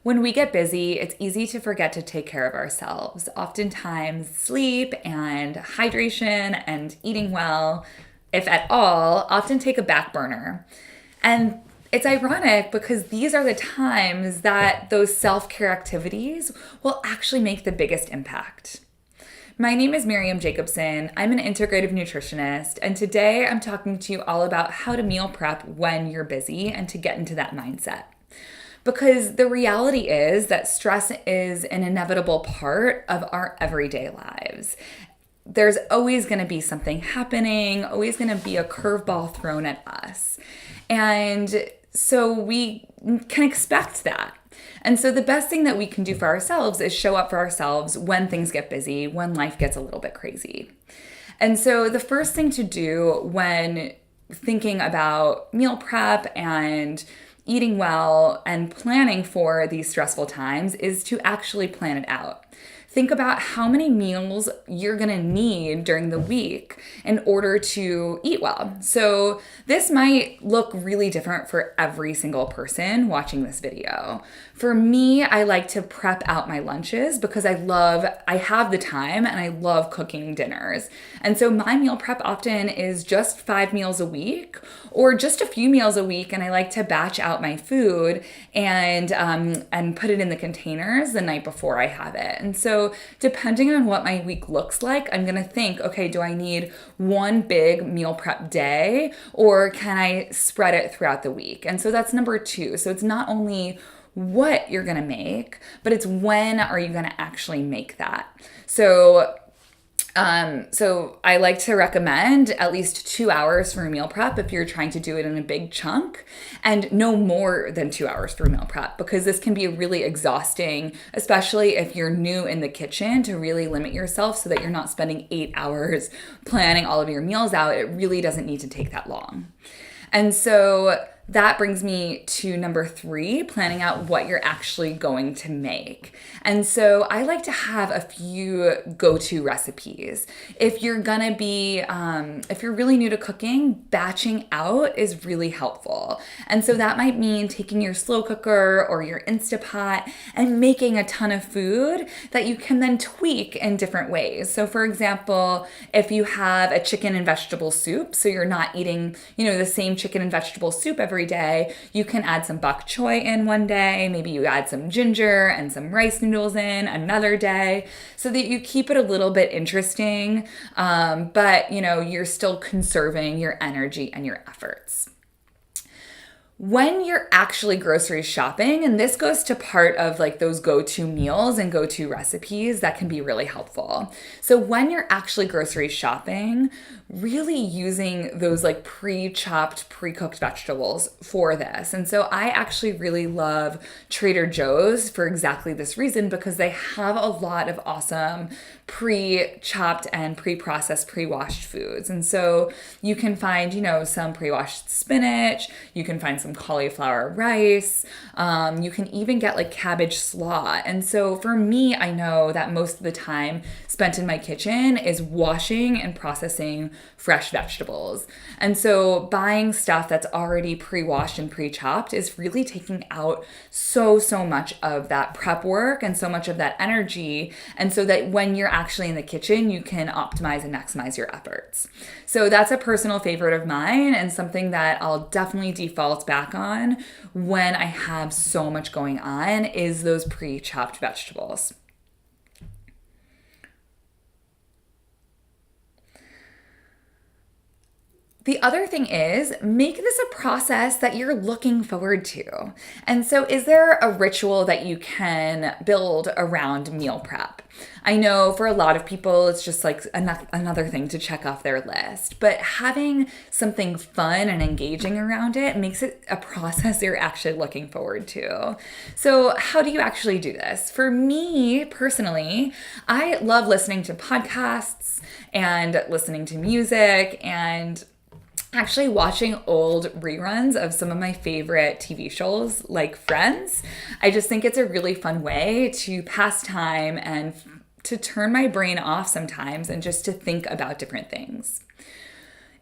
When we get busy, it's easy to forget to take care of ourselves. Oftentimes, sleep and hydration and eating well, if at all, often take a back burner. And it's ironic because these are the times that those self care activities will actually make the biggest impact. My name is Miriam Jacobson. I'm an integrative nutritionist, and today I'm talking to you all about how to meal prep when you're busy and to get into that mindset. Because the reality is that stress is an inevitable part of our everyday lives. There's always going to be something happening, always going to be a curveball thrown at us. And so we can expect that. And so the best thing that we can do for ourselves is show up for ourselves when things get busy, when life gets a little bit crazy. And so the first thing to do when thinking about meal prep and eating well and planning for these stressful times is to actually plan it out. Think about how many meals you're gonna need during the week in order to eat well. So this might look really different for every single person watching this video. For me, I like to prep out my lunches because I have the time and I love cooking dinners. And so my meal prep often is just 5 meals a week or just a few meals a week. And I like to batch out my food and put it in the containers the night before I have it. And so depending on what my week looks like, I'm gonna think, okay, do I need one big meal prep day or can I spread it throughout the week? And so that's number 2. So it's not only what you're gonna make, but it's when are you gonna actually make that. So I like to recommend at least 2 hours for a meal prep if you're trying to do it in a big chunk, and no more than 2 hours for meal prep, because this can be really exhausting, especially if you're new in the kitchen, to really limit yourself so that you're not spending 8 hours planning all of your meals out. It really doesn't need to take that long. And so that brings me to number 3, planning out what you're actually going to make. And so I like to have a few go-to recipes. If you're gonna be, if you're really new to cooking, batching out is really helpful. And so that might mean taking your slow cooker or your Instapot and making a ton of food that you can then tweak in different ways. So for example, if you have a chicken and vegetable soup, so you're not eating, the same chicken and vegetable soup every day, you can add some bok choy in one day. Maybe you add some ginger and some rice noodles in another day, so that you keep it a little bit interesting, but you're still conserving your energy and your efforts. When you're actually grocery shopping, and this goes to part of like those go-to meals and go-to recipes that can be really helpful. So when you're actually grocery shopping, really using those like pre-chopped, pre-cooked vegetables for this. And so I actually really love Trader Joe's for exactly this reason, because they have a lot of awesome pre-chopped and pre-processed, pre-washed foods. And so you can find, some pre-washed spinach, you can find some cauliflower rice, you can even get like cabbage slaw. And so for me, I know that most of the time spent in my kitchen is washing and processing fresh vegetables. And so buying stuff that's already pre-washed and pre-chopped is really taking out so much of that prep work and so much of that energy. And so that when you're actually in the kitchen, you can optimize and maximize your efforts. So that's a personal favorite of mine and something that I'll definitely default back on when I have so much going on is those pre-chopped vegetables. The other thing is, make this a process that you're looking forward to. And so is there a ritual that you can build around meal prep? I know for a lot of people, it's just like another thing to check off their list, but having something fun and engaging around it makes it a process you're actually looking forward to. So how do you actually do this? For me personally, I love listening to podcasts and listening to music and actually watching old reruns of some of my favorite TV shows like Friends. I just think it's a really fun way to pass time and to turn my brain off sometimes and just to think about different things.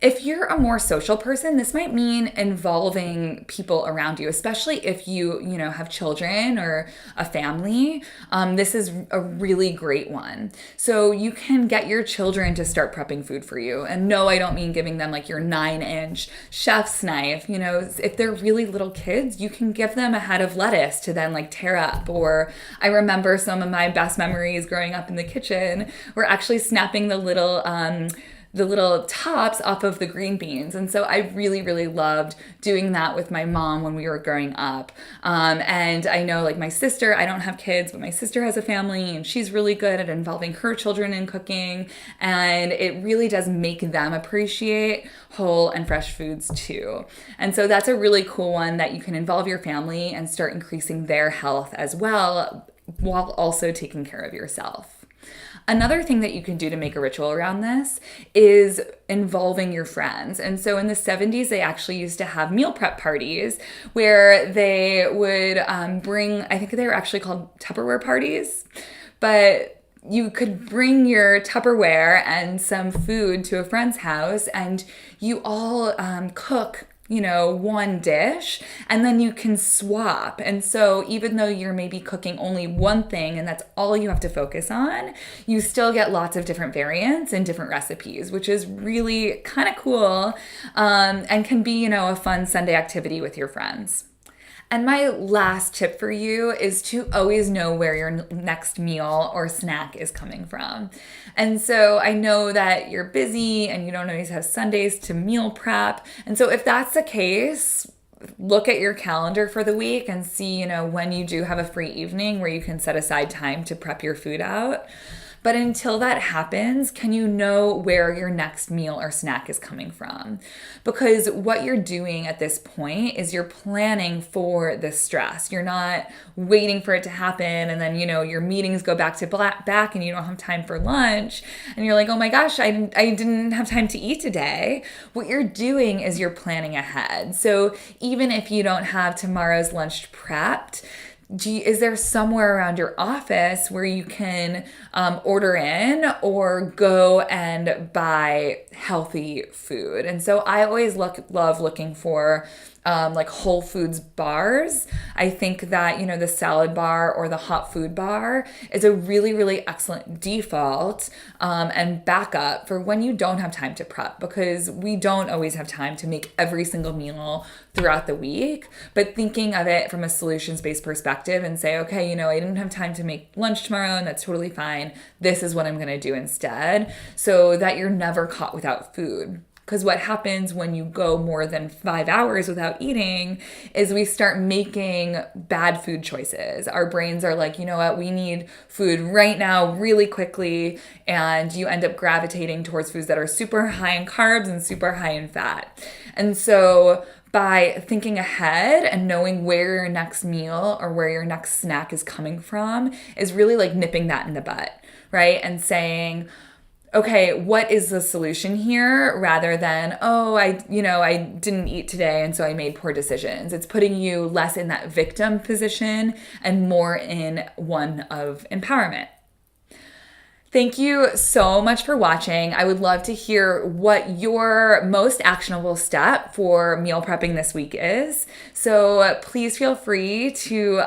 If you're a more social person, this might mean involving people around you, especially if you know, have children or a family. This is a really great one. So you can get your children to start prepping food for you. And no, I don't mean giving them like your 9-inch chef's knife. You know, if they're really little kids, you can give them a head of lettuce to then like tear up. Or I remember some of my best memories growing up in the kitchen were actually snapping the little tops off of the green beans. And so I really, really loved doing that with my mom when we were growing up. And I know like my sister, I don't have kids, but my sister has a family and she's really good at involving her children in cooking. And it really does make them appreciate whole and fresh foods too. And so that's a really cool one that you can involve your family and start increasing their health as well, while also taking care of yourself. Another thing that you can do to make a ritual around this is involving your friends. And so in the 70s, they actually used to have meal prep parties where they would bring, I think they were actually called Tupperware parties, but you could bring your Tupperware and some food to a friend's house and you all cook, you know, one dish, and then you can swap. And so even though you're maybe cooking only one thing and that's all you have to focus on, you still get lots of different variants and different recipes, which is really kind of cool, and can be, you know, a fun Sunday activity with your friends. And my last tip for you is to always know where your next meal or snack is coming from. And so I know that you're busy and you don't always have Sundays to meal prep. And so if that's the case, look at your calendar for the week and see, you know, when you do have a free evening where you can set aside time to prep your food out. But until that happens, can you know where your next meal or snack is coming from? Because what you're doing at this point is you're planning for the stress. You're not waiting for it to happen and then, you know, your meetings go back to back and you don't have time for lunch and you're like, oh my gosh, I didn't have time to eat today. What you're doing is you're planning ahead. So even if you don't have tomorrow's lunch prepped, is there somewhere around your office where you can order in or go and buy healthy food? And so I always love looking for like Whole Foods bars. I think that, you know, the salad bar or the hot food bar is a really, really excellent default and backup for when you don't have time to prep, because we don't always have time to make every single meal throughout the week. But thinking of it from a solutions-based perspective and say, okay, you know, I didn't have time to make lunch tomorrow and that's totally fine. This is what I'm going to do instead, so that you're never caught without food. Because what happens when you go more than 5 hours without eating is we start making bad food choices. Our brains are like, you know what, we need food right now, really quickly. And you end up gravitating towards foods that are super high in carbs and super high in fat. And so by thinking ahead and knowing where your next meal or where your next snack is coming from is really like nipping that in the butt, right? And saying, okay, what is the solution here, rather than, oh, I didn't eat today and so I made poor decisions. It's putting you less in that victim position and more in one of empowerment. Thank you so much for watching. I would love to hear what your most actionable step for meal prepping this week is. So please feel free to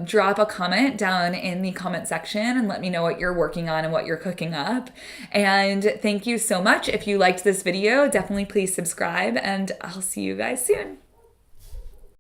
drop a comment down in the comment section and let me know what you're working on and what you're cooking up. And thank you so much. If you liked this video, definitely please subscribe and I'll see you guys soon.